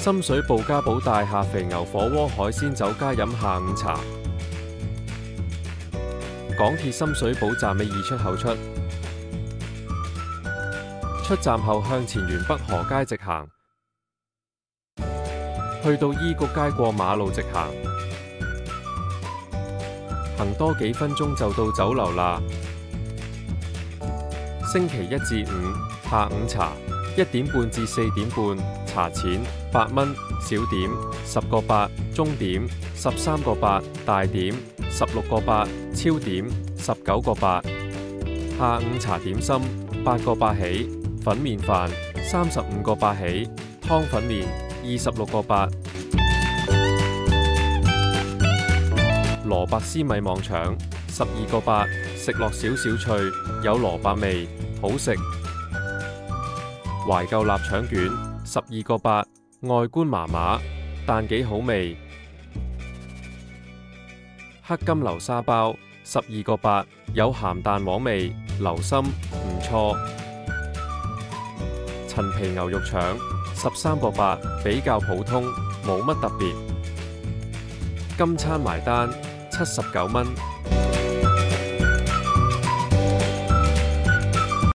深水埗嘉寶大廈肥牛火鍋海鮮酒加飲下午茶。港鐵深水埗站尾2出口出站後向前沿北河街直行，去到醫局街過馬路直行，行多幾分鐘就到酒樓啦。星期1至5下午茶1點半至4點半，茶錢8蚊，小點10個8，中點13個8，大點16個8，超點19個8。下午茶點心8個8起，粉麵飯35個8起，湯粉麵26個8。蘿蔔絲米網腸12個8，食落少少脆，有蘿蔔味，好食。懷舊臘腸卷12個8，外觀麻麻，但幾好味。黑金流沙包12個8，有鹹蛋黃味，流心唔錯。陳皮牛肉腸13個8，比較普通，冇乜特別。今餐埋單79蚊。